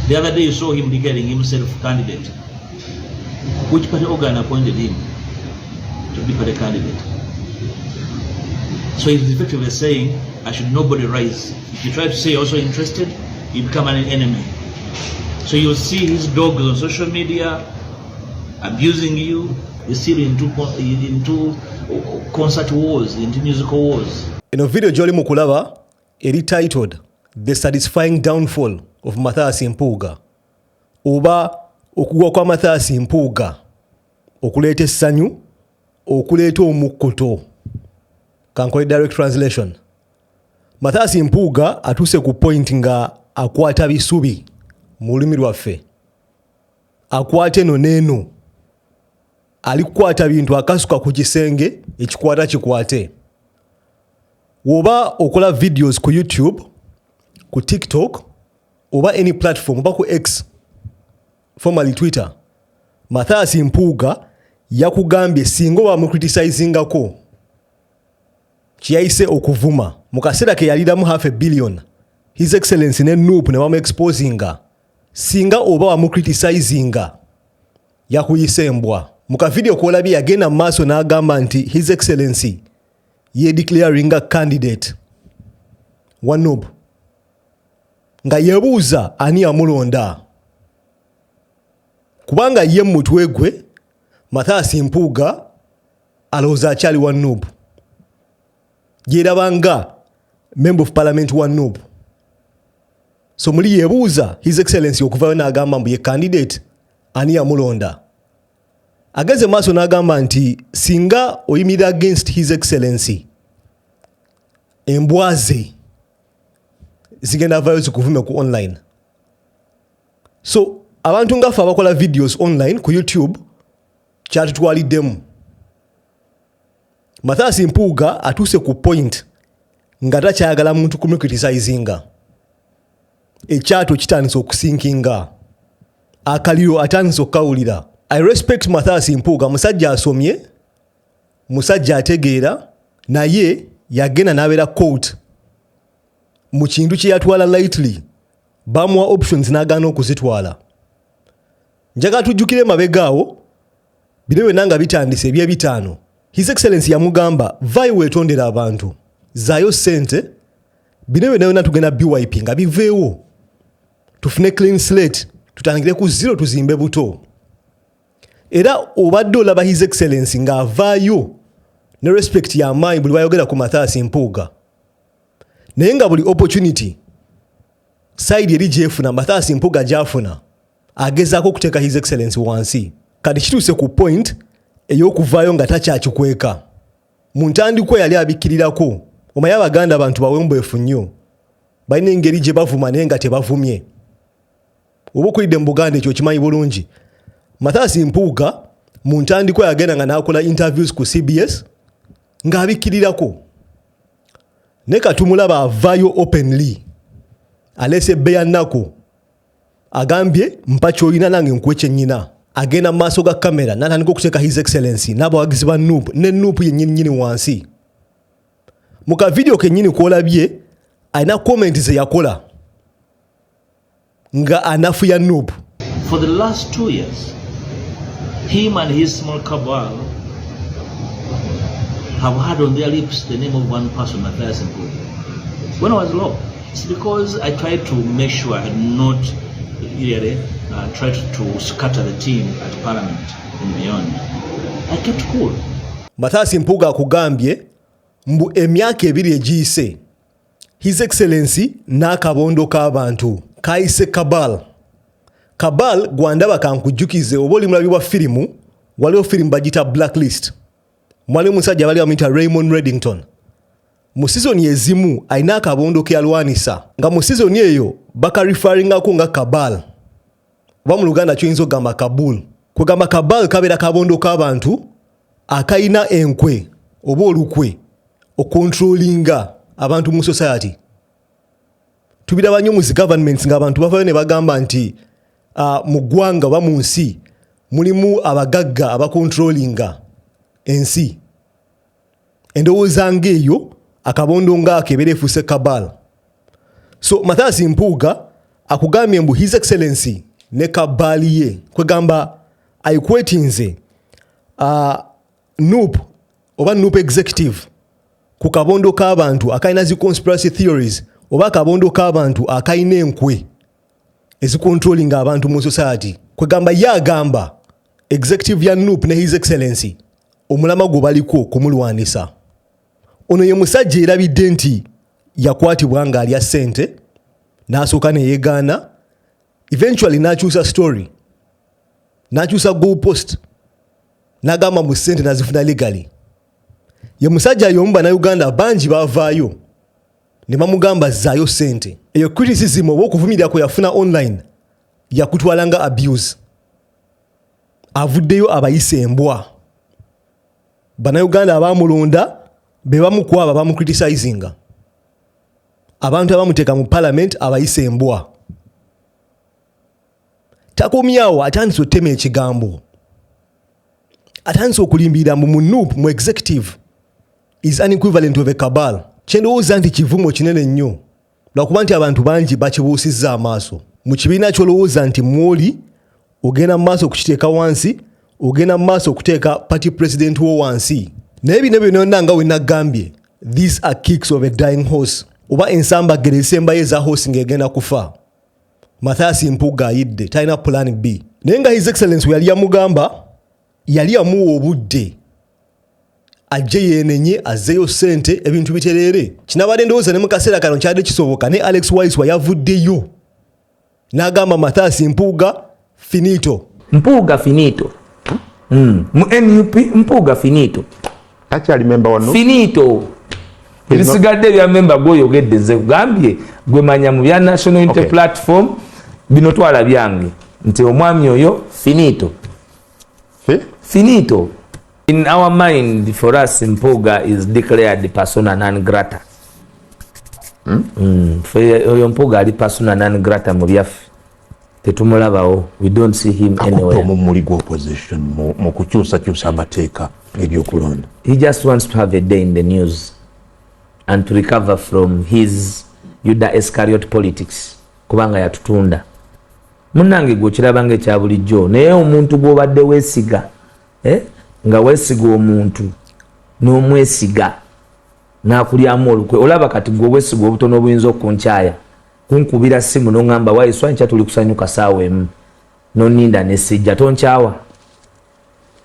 The other day you saw him declaring himself candidate. Which party organ appointed him to be party candidate? So he's effectively saying, I should nobody rise. If you try to say also interested, you become an enemy. So you'll see his dogs on social media abusing you. You see into concert wars, into musical wars. In a video Jolly Mukulaba, it titled The Satisfying Downfall of Mathias Mpuuga. Oba okugwa kwa Mathias Mpuuga okuleta essanyu okuleta omukkuto. Kankole direct translation. Mathias Mpuuga atuse ku point nga akwata bisubi mu lulimi lwaffe. Akwate no neno. Alikwata bintu akasuka ku kisenge ekikwata kikwate. Woba okola videos ku YouTube, ku TikTok, oba any platform, oba ku X, formerly Twitter, Mathias Mpuuga yakugambye singo wa mu criticizingako kiyayise okuvuma mu kaseera ke yalidamu $500 million. His Excellency ne Nuupu ne bamu exposinga singa oba wa mu criticizinga yakuyise embwa. Mu ka video kwolabye yagenda maaso n'agamba nti His Excellency ye declaring a candidate wa Nuupu nga yebuuza ani amulonda kubanga ye mutwe gwe Mathias Mpuuga alowooza akyali wa Nuupu yerabanga member of parliament wa Nuupu. So muli yebuuza His Excellency okuvayo n'agamba mbu ye candidate ani amulonda. Ageze maaso n'agamba nti singa oyimira against His Excellency embwaze zigenda vayo zikuvume ku online. So abantu ngaffe abakola videos online ku YouTube kyatutwaliddemu. Mathias Mpuuga atuse ku point nga takyayagala muntu kumukriticizinga. Ekyato kitandise okusinkinga. Akaliro atandise okukawulira. I respect Mathias Mpuuga, musajja asomye, musajja ategeera, naye yagenda n'abeera court. Mu kintu kye yatwala lightly, bamuwa options n'agaana okuzitwala. Njagala tujjukire mabegaawo, bino byonna nga bitandise eby'ebitaano. His Excellency yamugamba, vaayo weetondera abantu, zaayo ssente, bino byonna tugenda BYP nga biveewo. Tufune clean slate, tutandikire ku zero tuzimbe buto. Era obadde olaba His Excellency nga avaayo ne respect ya mayi buli bayogera ku Mathias Mpuuga. Naye nga buli opportunity side eri gyefuna Mathias Mpuuga gyafuna agezaako okuteeka His Excellency wansi. Kati kituuse ku point ey'okuvaayo nga takyakikweka. Mu ntandikwa yali abikkirirako. Omanyi Abaganda abantu bawembwefu nnyo. Balina engeri gye bavuma naye nga tebavumye. Oba okulidde mu Buganda ekyo kimanyi bulungi. Mathias Mpuuga mu ntandikwa yagenda nga n'akola interviews ku CBS ng'abikkirirako. Ne katumulaba avaayo openly. Alese bbeya nnako. Agambye mpa ky'olina nange nkuwe kyennyina. Agenda mu maaso ga kamera n'atandika okuteeka His Excellency n'abawagizi ba Nuupu ne Nuupu yennyini wansi. Mu ka video kennyini kwolabye alina comment ze yakola nga anafuya Nuupu. For the last 2 years, him and his small cabal have had on their lips the name of one person, Mathias Mpuuga. When I was low, it's because I tried to make sure I had not really tried to scatter the team at Parliament and beyond. I kept cool. Mathias Mpuuga akugambye mbu emyaka 2 egiyise His Excellency n'akabondo k'abantu kayise cabal. Cabal gwandaba kankujjukize oba oli mulabi wa firimu, waliwo firimu bagita Blacklist. Mwali musajja bali bamuyita Raymond Reddington. Mu season ezimu alina akabondo ke yalwanisa nga mu season eyo bakarifaringako nga cabal. Oba mu Luganda kyoyinza okugamba Kabul. Kugamba cabal kabeera kabondo k'abantu akayina enkwe oba olukwe okontrolinga abantu mu society. Tubiraba nnyo mu governments ng'abantu bavayo ne bagamba nti mu ggwanga oba mu nsi mulimu abagagga abakontrolinga ensi. Endowooza ng'eyo akabondo ng'ako ebeera efuuse cabal. So Mathias Mpuuga akugambye mbu His Excellency ne kabali ye kwegamba ayikwetinze NUP oba NUP executive ku kabondo k'abantu akalina zi conspiracy theories oba kabondo k'abantu akalina enkwe ezicontrolling abantu mu society kwegamba ye agamba executive ya NUP ne His Excellency omulama gwe baliko kumulwanisa. Ono ye musajja erabidde nti yakwatibwa nga alya ssente n'asooka ne yeegaana, eventually n'akyusa story, n'akyusa goalpost, n'agamba mu ssente n'azifuna legally. Ye musajja y'omu bannayuganda bangi baavaayo ne bamugamba zzaayo ssente. Eyo criticism oba okuvumirira kwe yafuna online yakutwala nga abuse. Avuddeyo abayise embwa. Bannayuganda abamulonda be bamukwaba bamucriticizinga. Abantu abamuteeka mu parliament abayise embwa. Takomyawo atandise ottema ekigambo. Atandise okulimbirira mu NUP mu executive is an equivalent of a cabal. Kyendowooza nti kivumo kinene nnyo lwakuba nti abantu bangi bakibuusizza amaaso. Mu kibiina ky'olowooza nti mwoli ogenda mu maaso okukiteeka wansi, ogenda mu maaso okuteeka party president wo wansi. Naye bino byonna nga we nagambye, these are kicks of a dying horse. Oba ensambagere esembayo eza horse ng'egenda kufa. Mathias Mpuuga ayidde, talina plan B. Naye nga His Excellency yali yamugamba, yali amuwa obudde ajje yeenenye azzeeyo ssente ebintu bitereere. Kinabadde ndowooza ne mu kaseera kano kyadde kisoboka ne Alex Waiswa yavuddeyo n'agamba Mathias Mpuuga finito. Mpuuga finito. Mu NUP Mpuuga finito. Actually member wa NUP finito. Ebisigadde bya member gw'oyogedde nze kugambye gwe manya mu bya National Unity Platform bino twala byange nti omwami oyo finito. Finito. In our mind, for us, Mpuuga is declared persona non grata. For Mpuuga ali persona non grata mu byaffe. Tetumulabawo. We don't see him anywhere. Mumuli gwa opposition mu kukyusa amateeka ebyokulonda. He just wants to have a day in the news and to recover from his Yuda Iscariot politics. Kubanga yatutunda. Munnange gwe kirabanga ekya bulijjo. Naye omuntu gw'obadde weesiga. Nga weesiga omuntu n'omwesiga n'akulyamu olukwe. Olaba kati gwe weesiga obutono obuyinza okunkyaya. Kunkubira simu n'ongamba Waiswa nkya tuli kusanyuka saawa emu. N'onninda ne sijja tonkyawa.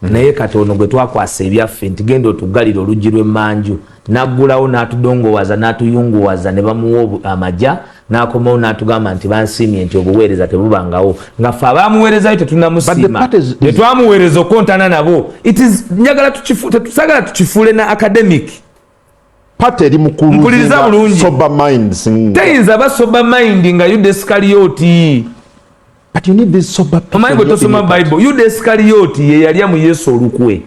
Naye katono gwe twakwasa ebyaffe nti genda otuggalira oluggi lw'emmanju. Naggulawo n'atudongowaza n'atuyunguwaza ne bamuwa amajja n'akomawo n'atugamba nti bansiimye nti obuweereza tebubangawo. Nga ffe abaamuweerezayo tetunnamusiima. Tetwamuweereza okontana nabo. Njagala tusagala tukifuule na academic. Pate eri mpuliriza bulungi. Sober minds. Teyinza ba sober mind nga Yuda Iscariot. But you need this sober people. Omanyi bwe tosoma Bible. Yuda Iscariot ye yalya mu Yesu olukwe.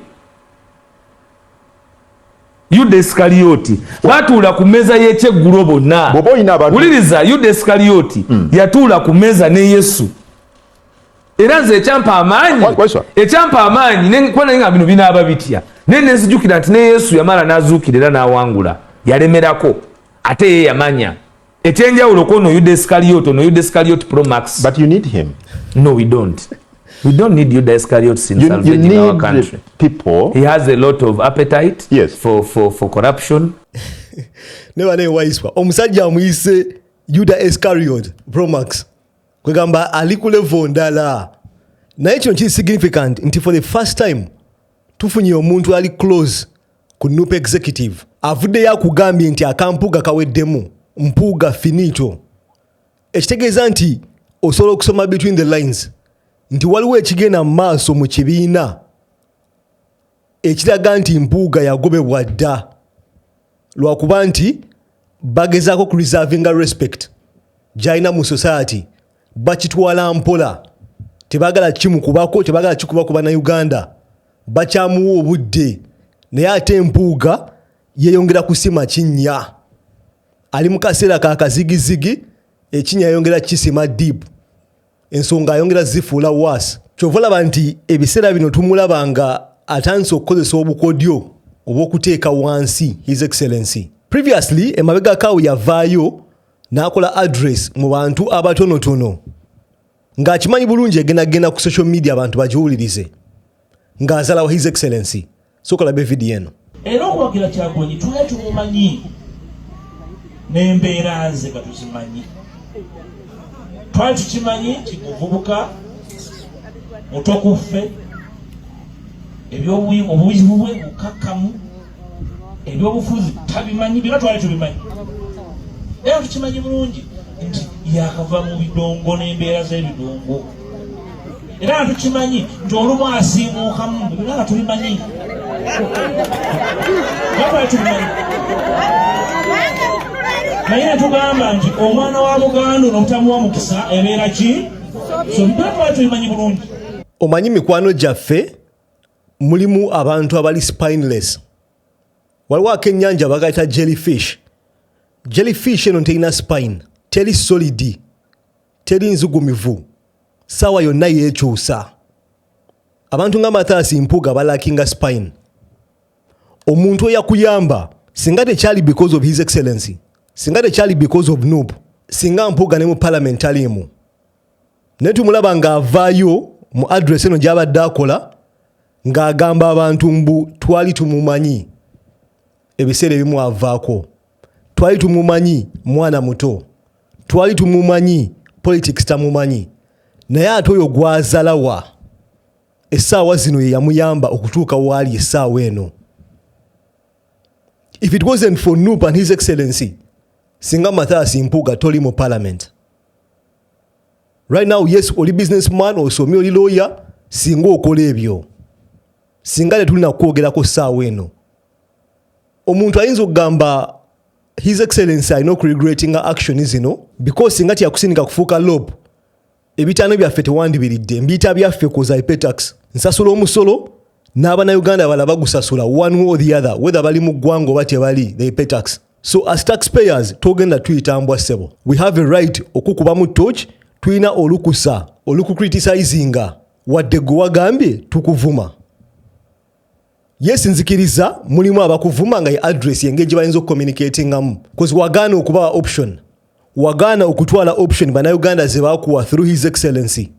Yuda Iscariot batuula ku mmeeza y'ekyeggulo bonna. Wuliriza, Yuda Iscariot yatuula ku mmeeza ne Yesu. Era nze ekyampa amaanyi kubona nga bino binaaba bitya. Naye nenzijukira nti ne Yesu yamala n'azuukira era n'awangula. Yalemerako. Ate ye yamanya. Ekyenjawulo ko no Yuda Iscariot, no Yuda Iscariot Pro Max. But you need him. No, we don't. We don't need Yuda Iscariot in salvaging our country. People. He has a lot of appetite for corruption. Never ne Waiswa. Omusajja amuyise Yuda Iscariot Pro Max. Kwegamba ali ku level ndala. Naye kino kiri significant nti for the first time tufunye omuntu ali close ku NUP executive. Avuddeyo akugambye nti akampuuga kaweddemu. Mpuuga finito. Ekitegeeza nti osobola okusoma between the lines nti waliwo ekigenda mu maaso mu kibiina ekiraga nti Mpuuga yagobebwa dda lwakuba nti bagezaako ku reservinga respect gy'alina mu society bakitwala mpola tebaagala kimukubako tebaagala kikuba ku bannayuganda bakyamuwa obudde naye ate Mpuuga yeeyongera kusima kinnya ali mu kaseera ka kazigizigi ekinnya yayongera kisima deep ensonga ayongera zifuula waasi kyova olaba nti ebiseera bino tumulaba nga atandise okukozesa obukodyo obw'okuteeka wansi His Excellency. Previously emabega kaawe yavaayo n'akola address mu bantu abatonotono ng'akimanyi bulungi egenda ku social media abantu bagiwulirize ng'azalawo his excellency. Sokola be video eno. Era okuwagira Kyagulanyi twali tumumanyi n'embeera ze katuzimanyi. Twali tukimanyi nti muvubuka mutokuffe obuyivu bwe bukakkamu ebyobufuzi tabimanyi byonna twali tubimanyi. Era tukimanyi bulungi nti yakava mu bidongo n'embeera z'ebidongo. Era tukimanyi nti olumu asiimuukamu byonna nga tubimanyi. Twali tubimanyi. Naye tugamba nti omwana wa Buganda n'obutamuwa mukisa ebeera ki? So byonna twali tubimanyi bulungi. Omanyi mikwano gyaffe mulimu abantu abali spineless. Waliwo akennyanja bagayita jellyfish. Jellyfish eno terina spine, teri solidi, teri nzugumivu, sawa yonna yeekyusa. Abantu nga Mathias Mpuuga balakinga spine. Omuntu eyakuyamba singa tekyali because of his excellency, singa tekyali because of noob, singa Mpuuga ne mu parliament alimu, ne tumulaba ng'avaayo mu address eno gy'abadde akola ng'agamba abantu mbu twali tumumanyi ebiseera ebimu avaako, twali tumumanyi mwana muto, twali tumumanyi politics tamumanyi, naye ate oyo gwazalawa essaawa zino ye yamuyamba okutuuka waali essaawa eno. If it wasn't for Noop and his excellency, singa Mathias Mpuuga toli mu parliament. Right now, yes, oli businessman, osomi oli lawyer, singa okola ebyo, singa tetulina kwogerako ssaawa eno. Omuntu ayinza okugamba his excellency alina okuregrettinga action zino because singa tyakusindika kufuuka lob, ebitaano byaffe tewandibiridde, mbiyita byaffe koza pay tax, nsasula omusolo n'Abannayuganda balaba bagusasula one way or the other, whether bali mu ggwanga oba tebali, they pay tax. So as taxpayers togenda tuyitambwa ssebo. We have a right okukubamu torch, tulina olukusa olukucriticizinga wadde gwe wagambye tukuvuma. Yes, nzikiriza mulimu abakuvuma nga ye address yenge gye bayinza okucommunicatingamu, because wagaana okuba option, wagaana okutwala option Bannayuganda ze baakuwa through his excellency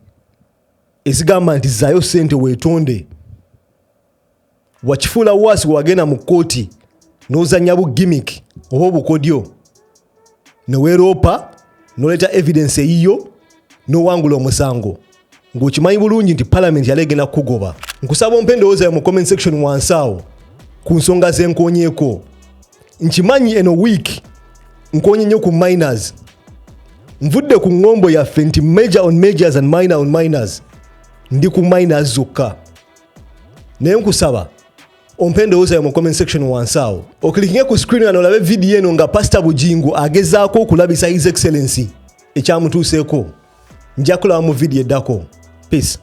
ezigamba nti zaayo ssente weetonde. Wakifuula waasi wagenda mu kkooti n'ozannya bu gimmick oba obukodyo neweeroopa n'oleeta evidence eyiyo n'owangula omusango ng'okimanyi bulungi nti parliament yali egenda kukugoba. Nkusaba ompe endowooza mu comment section wansi awo ku nsonga z'enkoonyeeko. Nkimanyi eno week nkoonye nnyo ku minors, nvudde ku ngombo yaffe nti major on majors and minor on minors, ndi ku minors zokka. Naye nkusaba ompe endowooza mu comment section wansi awo, oklikinge ku screen wano olabe video eno nga Pastor Bujingu agezaako okulabisa his excellency ekyamutuuseeko. Nja kulaba mu video eddako. Peace.